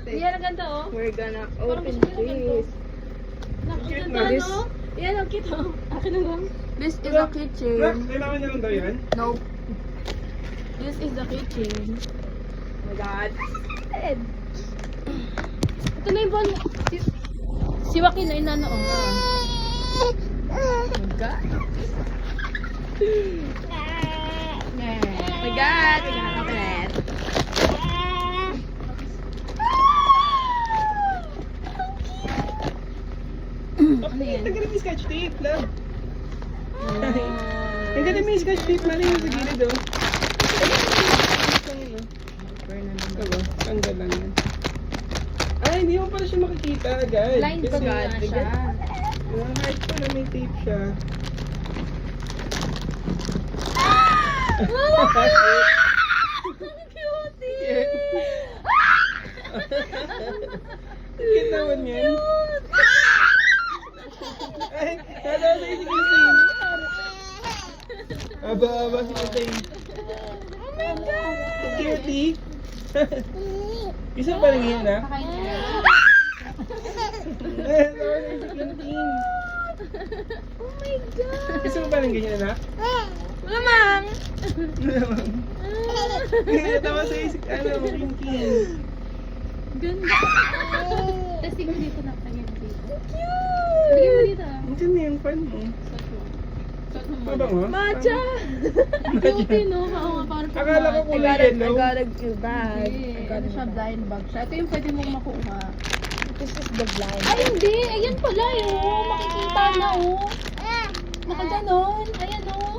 ate. Yan, ang ganda oh. We're gonna Parang open gusto ko yung ganito. this. Nakikita na. no? Yan, ang cute oh. Akin na lang. This is a Bra, kitchen. kailangan niya lang daw yan? Nope. This is the kitchen. Oh my god. Ito na yung buwan mo. Si Joaquin na inano oh. Oh my god. Oh my god. We gotta open it. Okay, tagalin mo yung scotch tape, love. Tagalin mo yung scotch tape na rin yung sa gilid, oh. Ito ba? Tanggal lang yan. Ay, hindi mo pala siya makikita agad. Blind Kasi pa nga siya. Kahit pala may tape siya. Cutie! Cute naman yan. Ay, nalala yung si Kitty. Aba, si Kitty. Oh my God! Cutie. Isa pa lang yan, ha? Pakain niya. Nalala yung si Kitty. Oh my God! Isa pa lang ganyan, ha? Lamang. Natawa sa isip, ano, Kitty. Ganda. Testing mo dito na. Lagyan mo dito. Lagyan mo dito ah. Nandiyan na yung fan mo. Suot mo. Suot mo Mabang, muna. oh? Matcha. Cutie no? Oo nga, parang Akala ko I kulay got yellow. a cute bag. I got Ano siya, blind bag siya. Ito yung pwede mong makuha. This is the blind. Ay, hindi. Ayan pala oh. Makikita na oh. Nakaganon. Ayan oh.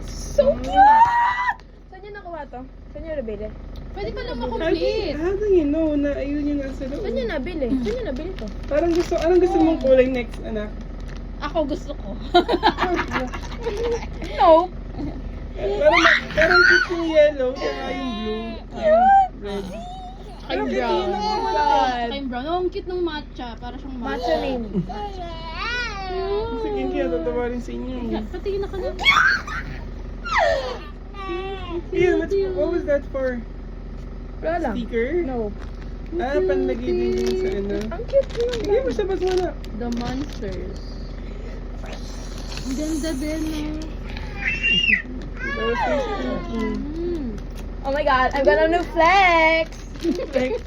So cute! Saan niyo nakuha to? Saan niyo nabili? Pwede pala makomplete. How do you know na ayun yung nasa loob? Saan niyo nabili? Saan niyo nabili to? Parang gusto, anong gusto mong kulay next, anak? Ako gusto ko. No. Parang cute yung yellow, tsaka yung blue. Red. Ay, Ang brown. cute ng God. Saka yung brown. Oh, ang cute ng matcha. Para siyang Matcha name. Sige, kaya tatawa rin sa inyo. Patingin na ka lang. Yeah, what was that for? Wala lang. Sticker? No. Ah, panlagay din yun sa ano. Ang cute mo. Sige, masabas mo na. The Monsters. Ang ganda din, no? Tapos yung sticky. Mm. Oh my god, I'm gonna new flex! Like,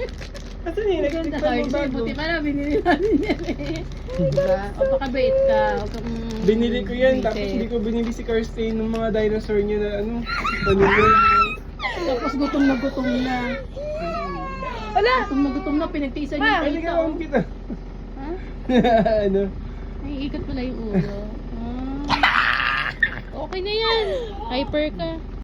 asan yun? Ang ganda, Nagtikpan mo Cards. bago. Buti pala, binili namin yan eh. Diba? O pakabait ka. Huwag kang... Binili ko yan, tapos bitin. hindi ko binili si Karstein ng mga dinosaur niya na ano. Banilo. Tapos gutom na gutom na. Wala! Gutom na, pinagtiisan Ma, niya Hindi dito. ka akong kita. Ha? Ano? Naiikot pala yung ulo. Ah. Okay na yan. Hyper ka.